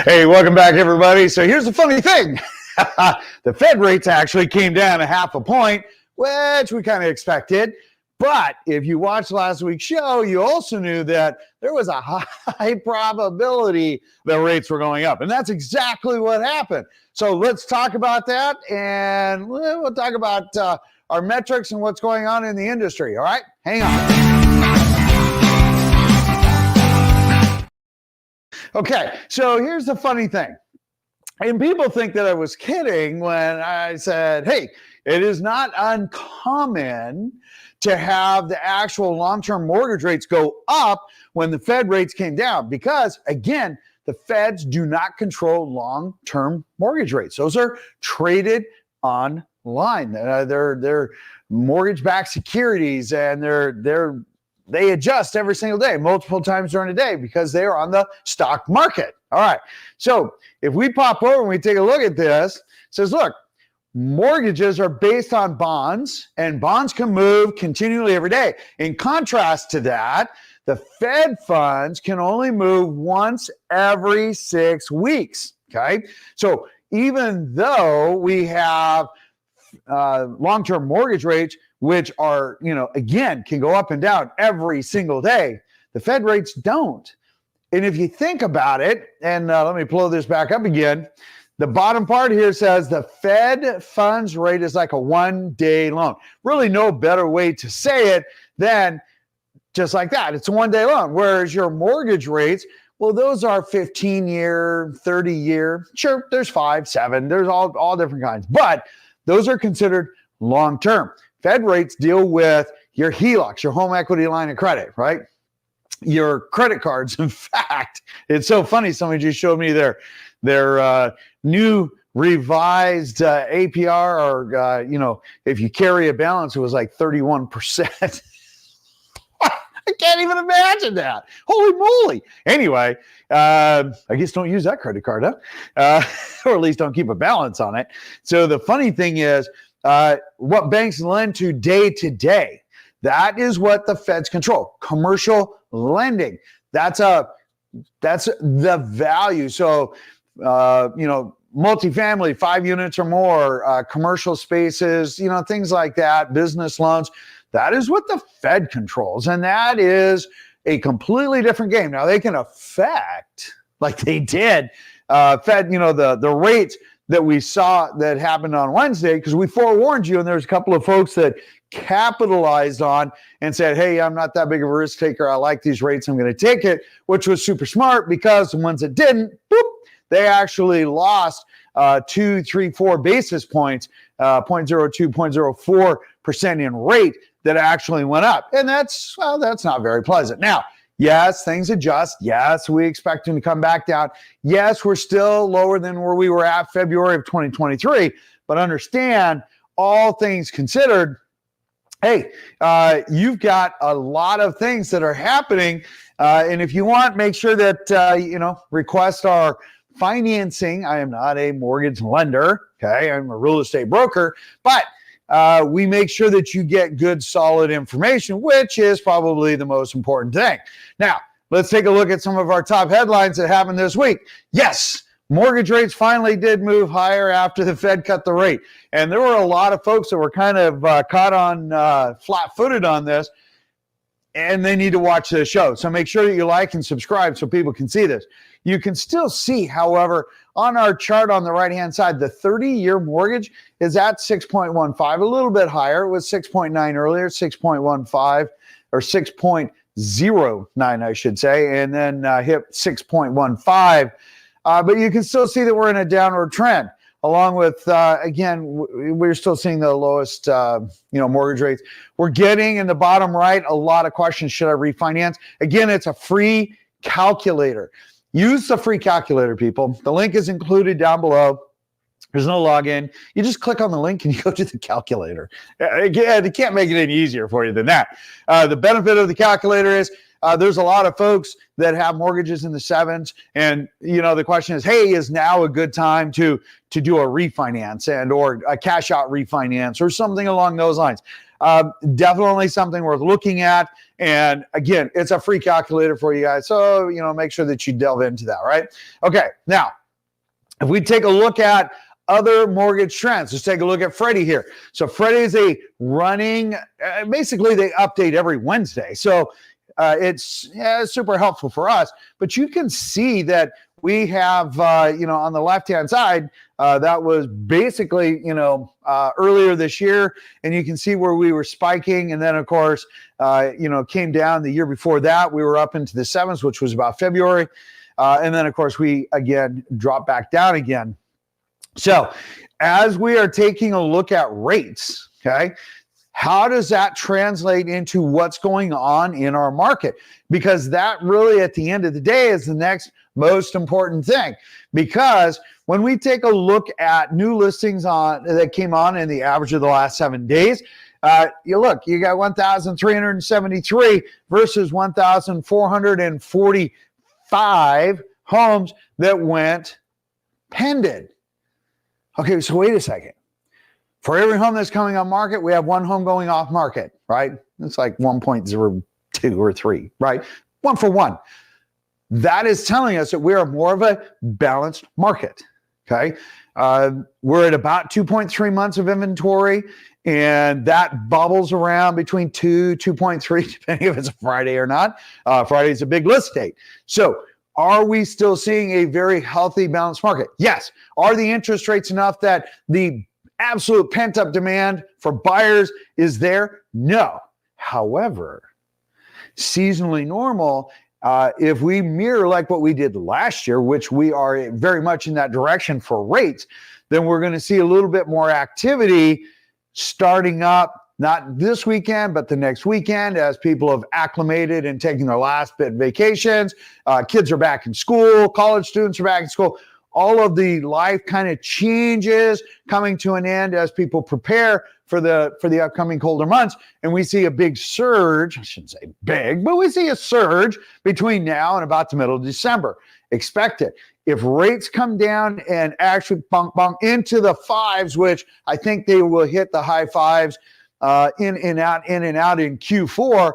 Hey, welcome back, everybody. So here's the funny thing. The Fed rates actually came down a half a point, which we kind of expected. But if you watched last week's show, you also knew that there was a high probability that rates were going up. And that's exactly what happened. So let's talk about that. And we'll talk about our metrics and what's going on in the industry. All right, hang on. Okay, so here's the funny thing. And people think that I was kidding when I said, hey, it is not uncommon to have the actual long-term mortgage rates go up when the Fed rates came down because, again, the Feds do not control long-term mortgage rates. Those are traded online. They're mortgage-backed securities, and they adjust every single day, multiple times during the day because they are on the stock market. All right. So if we pop over and we take a look at this, it says, look, mortgages are based on bonds and bonds can move continually every day. In contrast to that, the Fed funds can only move once every 6 weeks. Okay. So even though we have long-term mortgage rates, which are, again, can go up and down every single day, the Fed rates don't. And if you think about it, and let me pull this back up again, the bottom part here says the Fed funds rate is like a one-day loan. Really no better way to say it than just like that. It's a one-day loan. Whereas your mortgage rates, well, those are 15-year, 30-year. Sure, there's 5, 7. There's all different kinds. But those are considered long-term. Fed rates deal with your HELOCs, your home equity line of credit, right? Your credit cards. In fact, it's so funny. Somebody just showed me their new revised APR, or if you carry a balance, it was like 31%. I can't even imagine that. Holy moly. Anyway, I guess don't use that credit card, huh? Or at least don't keep a balance on it. So the funny thing is, what banks lend to day, that is what the Feds control. Commercial lending. That's the value. So, multifamily, 5 units or more, commercial spaces, things like that, business loans. That is what the Fed controls. And that is a completely different game. Now they can affect, like they did, Fed, the rates that we saw that happened on Wednesday, because we forewarned you, and there's a couple of folks that capitalized on and said, hey, I'm not that big of a risk taker. I like these rates. I'm going to take it, which was super smart because the ones that didn't, they actually lost 2, 3, 4 basis points, 0.02, 0.04% in rate that actually went up. And that's not very pleasant. Now, yes, things adjust. Yes, we expect them to come back down. Yes, we're still lower than where we were at February of 2023. But understand, all things considered, hey, you've got a lot of things that are happening. And if you want, make sure that, request our financing. I am not a mortgage lender. Okay, I'm a real estate broker. But we make sure that you get good, solid information, which is probably the most important thing. Now, let's take a look at some of our top headlines that happened this week. Yes, mortgage rates finally did move higher after the Fed cut the rate. And there were a lot of folks that were kind of caught on flat-footed on this, and they need to watch the show. So make sure that you like and subscribe so people can see this. You can still see, however, on our chart on the right-hand side, the 30-year mortgage is at 6.15, a little bit higher. It was 6.9 earlier, 6.15, or 6.09, I should say, and then hit 6.15. But you can still see that we're in a downward trend, along with, again, we're still seeing the lowest, mortgage rates. We're getting in the bottom right a lot of questions. Should I refinance? Again, it's a free calculator. Use the free calculator, people. The link is included down below. There's no login. You just click on the link and you go to the calculator. Again, it can't make it any easier for you than that. The benefit of the calculator is there's a lot of folks that have mortgages in the 7s. And, the question is, hey, is now a good time to do a refinance or a cash out refinance or something along those lines? Definitely something worth looking at. And again, it's a free calculator for you guys. So, make sure that you delve into that, right? Okay. Now, if we take a look at other mortgage trends, let's take a look at Freddie here. So Freddie is a running, basically they update every Wednesday. So it's super helpful for us, but you can see that we have, on the left-hand side, that was basically, earlier this year, and you can see where we were spiking. And then, of course, came down the year before that. We were up into the 7s, which was about February. And then, of course, we, again, dropped back down again. So as we are taking a look at rates, okay, how does that translate into what's going on in our market? Because that really, at the end of the day, is the next most important thing. Because when we take a look at new listings that came on in the average of the last 7 days, you got 1,373 versus 1,445 homes that went pending. Okay, so wait a second. For every home that's coming on market, we have one home going off market, right? It's like 1.02 or 3, right? 1 for 1. That is telling us that we are more of a balanced market, okay? We're at about 2.3 months of inventory, and that bubbles around between 2.3, depending if it's a Friday or not. Friday is a big list date. So are we still seeing a very healthy, balanced market? Yes. Are the interest rates enough that the absolute pent-up demand for buyers is there? No. However, seasonally normal, if we mirror like what we did last year, which we are very much in that direction for rates, then we're going to see a little bit more activity starting up, not this weekend, but the next weekend, as people have acclimated and taking their last bit vacations. Kids are back in school. College students are back in school. All of the life kind of changes coming to an end as people prepare for the upcoming colder months. And we see a big surge. I shouldn't say big, but we see a surge between now and about the middle of December. Expect it. If rates come down and actually bunk into the 5s, which I think they will hit the high 5s, in and out in Q4,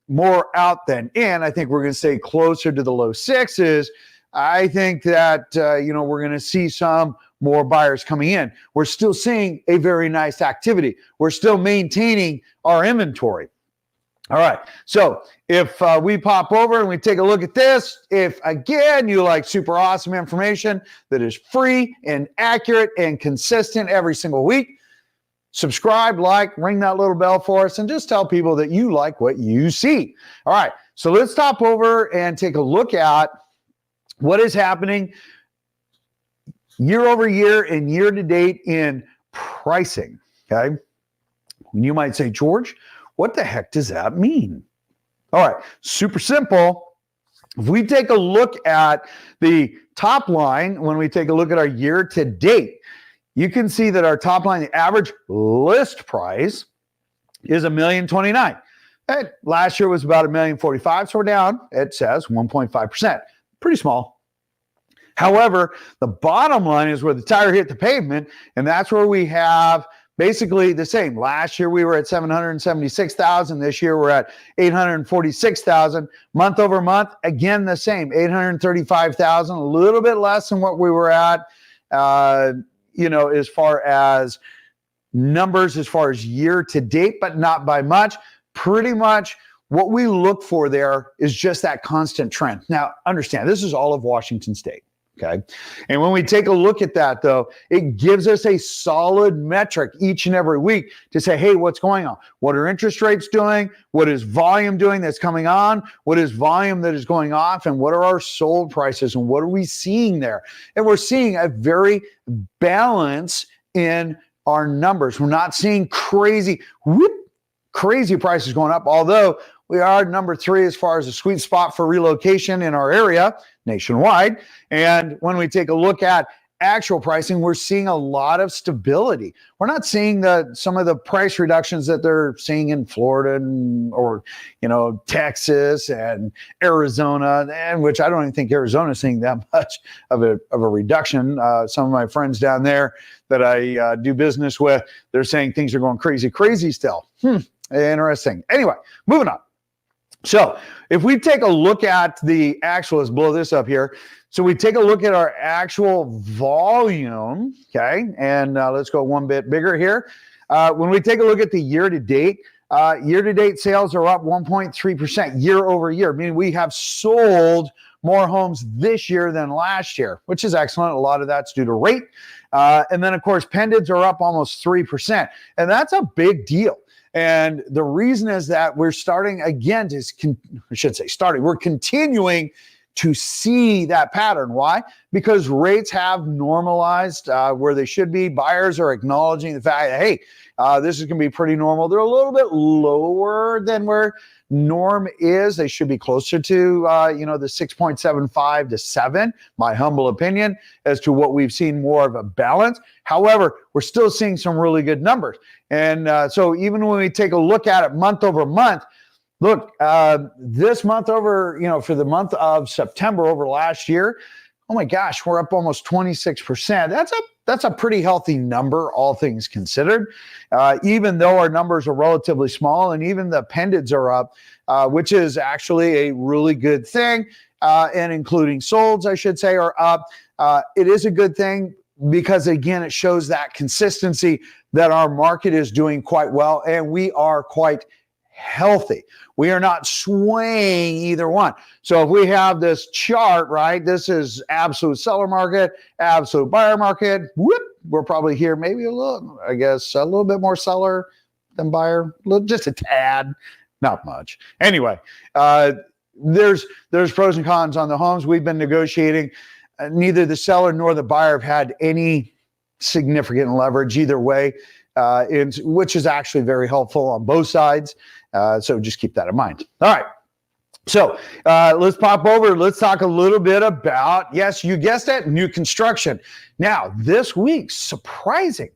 more out than in. I think we're going to stay closer to the low 6s. I think that, we're going to see some more buyers coming in. We're still seeing a very nice activity. We're still maintaining our inventory. All right. So if we pop over and we take a look at this, if again, you like super awesome information that is free and accurate and consistent every single week, subscribe, like, ring that little bell for us, and just tell people that you like what you see. All right, so let's stop over and take a look at what is happening year over year and year to date in pricing, okay? You might say, George, what the heck does that mean? All right, super simple. If we take a look at the top line, when we take a look at our year to date, you can see that our top line, the average list price is $1,029,000. And last year was about $1,045,000, so we're down, it says 1.5%. Pretty small. However, the bottom line is where the tire hit the pavement, and that's where we have basically the same. Last year we were at $776,000. This year we're at $846,000. Month over month, again the same, $835,000, a little bit less than what we were at. As far as numbers, as far as year to date, but not by much. Pretty much what we look for there is just that constant trend. Now, understand, this is all of Washington State, okay? And when we take a look at that, though, it gives us a solid metric each and every week to say, hey, what's going on? What are interest rates doing? What is volume doing that's coming on? What is volume that is going off? And what are our sold prices? And what are we seeing there? And we're seeing a very balance in our numbers. We're not seeing crazy prices going up, although we are number 3 as far as a sweet spot for relocation in our area nationwide. And when we take a look at actual pricing, we're seeing a lot of stability. We're not seeing some of the price reductions that they're seeing in Florida or Texas and Arizona, and which I don't even think Arizona is seeing that much of a reduction. Some of my friends down there that I do business with, they're saying things are going crazy still. Interesting. Anyway, moving on. So if we take a look at the actual, let's blow this up here. So we take a look at our actual volume, okay? And let's go one bit bigger here. When we take a look at the year-to-date sales are up 1.3% year over year, meaning we have sold more homes this year than last year, which is excellent. A lot of that's due to rate. And then, of course, pendants are up almost 3%. And that's a big deal. And the reason is that we're starting again we're continuing to see that pattern. Why? Because rates have normalized where they should be. Buyers are acknowledging the fact that, hey, this is going to be pretty normal. They're a little bit lower than where norm is. They should be closer to, the 6.75 to 7, my humble opinion, as to what we've seen more of a balance. However, we're still seeing some really good numbers. And so even when we take a look at it month over month, look, this month over, for the month of September over last year, oh my gosh, we're up almost 26%. That's a pretty healthy number, all things considered, even though our numbers are relatively small, and even the pendants are up, which is actually a really good thing, and including solds, I should say, are up. It is a good thing because, again, it shows that consistency that our market is doing quite well, and we are quite healthy. We are not swaying either one. So if we have this chart, right, this is absolute seller market, absolute buyer market, we're probably here maybe a little bit more seller than buyer, just a tad, not much. Anyway, there's pros and cons on the homes we've been negotiating. Neither the seller nor the buyer have had any significant leverage either way, which is actually very helpful on both sides. So just keep that in mind. All right. So let's pop over. Let's talk a little bit about, yes, you guessed it, new construction. Now, this week, surprising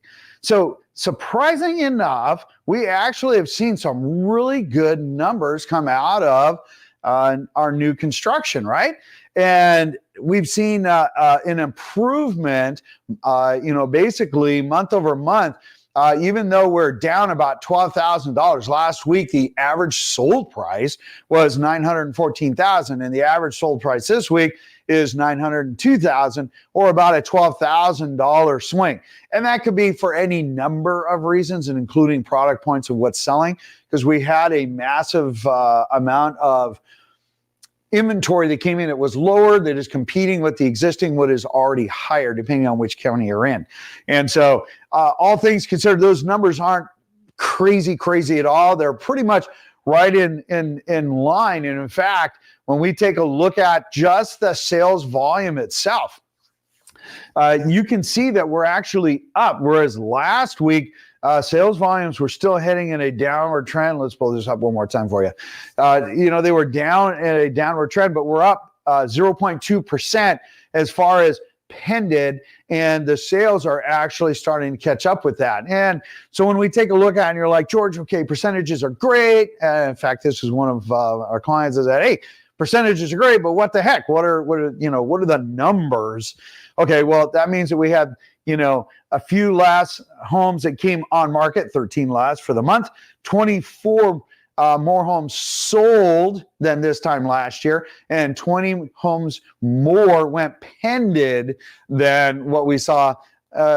enough, we actually have seen some really good numbers come out of our new construction, right? And we've seen an improvement, basically month over month. Even though we're down about $12,000 last week, the average sold price was $914,000, and the average sold price this week is $902,000, or about a $12,000 swing. And that could be for any number of reasons, and including product points of what's selling, because we had a massive amount of inventory that came in. It was lower, that is competing with the existing, what is already higher, depending on which county you're in. And so all things considered, those numbers aren't crazy at all. They're pretty much right in line. And in fact, when we take a look at just the sales volume itself, you can see that we're actually up, whereas last week, sales volumes were still heading in a downward trend. Let's pull this up one more time for you. They were down in a downward trend, but we're up 0.2% as far as pended, and the sales are actually starting to catch up with that. And so when we take a look at it, and you're like, George, okay, percentages are great. In fact, this is one of our clients that said, hey, percentages are great, but what the heck? What are the numbers? Okay, well, that means that we had, a few less homes that came on market, 13 less for the month, 24 more homes sold than this time last year, and 20 homes more went pended than what we saw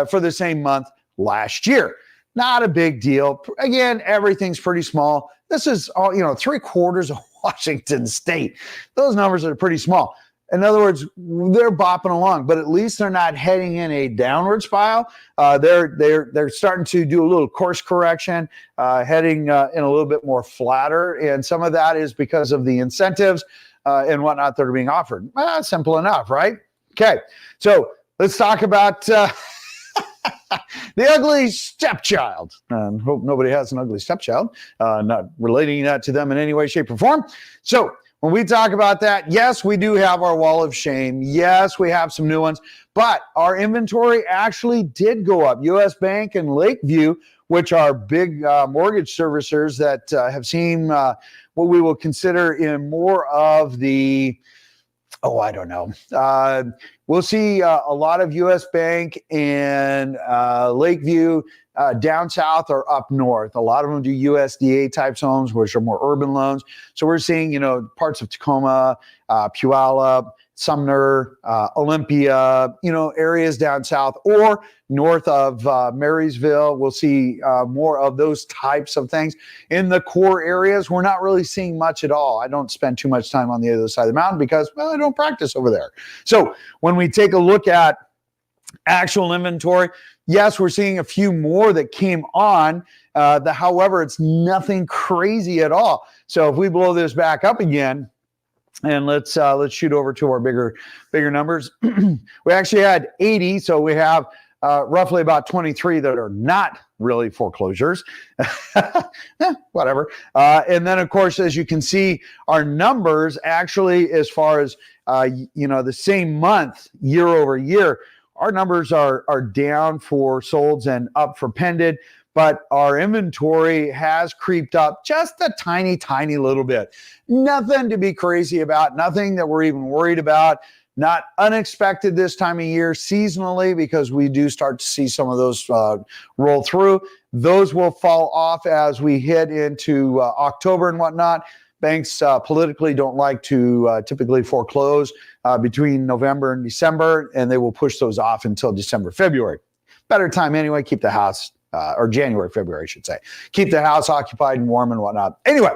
for the same month last year. Not a big deal. Again, everything's pretty small. This is all, 3/4 of Washington State. Those numbers are pretty small. In other words, they're bopping along, but at least they're not heading in a downward spiral. They're starting to do a little course correction, heading in a little bit more flatter, and some of that is because of the incentives and whatnot that are being offered. Simple enough, right? Okay, so let's talk about the ugly stepchild. Hope nobody has an ugly stepchild. Not relating that to them in any way, shape, or form. So when we talk about that, yes, we do have our wall of shame. Yes, we have some new ones, but our inventory actually did go up. US Bank and Lakeview, which are big mortgage servicers that have seen what we will consider in more of the, I don't know. We'll see a lot of US Bank and Lakeview down south or up north. A lot of them do USDA type homes, which are more urban loans. So we're seeing, parts of Tacoma, Puyallup, Sumner, Olympia, areas down south or north of Marysville. We'll see more of those types of things. In the core areas, we're not really seeing much at all. I don't spend too much time on the other side of the mountain because, I don't practice over there. So when we take a look at actual inventory, yes, we're seeing a few more that came on. However, it's nothing crazy at all. So if we blow this back up again, and let's shoot over to our bigger numbers. We actually had 80, so we have roughly about 23 that are not really foreclosures. Whatever. And then, of course, as you can see, our numbers actually, as far as the same month year over year, our numbers are down for solds and up for pended. But our inventory has creeped up just a tiny, tiny little bit. Nothing to be crazy about, nothing that we're even worried about. Not unexpected this time of year seasonally, because we do start to see some of those roll through. Those will fall off as we head into October and whatnot. Banks politically don't like to typically foreclose between November and December, and they will push those off until December, February. Better time anyway, keep the house or January, February, I should say. Keep the house occupied and warm and whatnot. Anyway,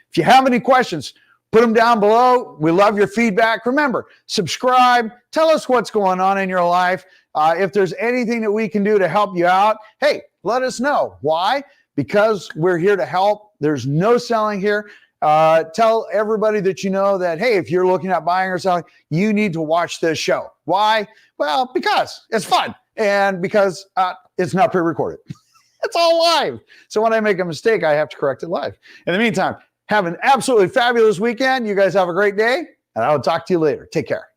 if you have any questions, put them down below. We love your feedback. Remember, subscribe. Tell us what's going on in your life. If there's anything that we can do to help you out, hey, let us know. Why? Because we're here to help. There's no selling here. Tell everybody that you know that, hey, if you're looking at buying or selling, you need to watch this show. Why? Well, because it's fun and because it's not pre-recorded. It's all live. So when I make a mistake, I have to correct it live. In the meantime, have an absolutely fabulous weekend. You guys have a great day, and I will talk to you later. Take care.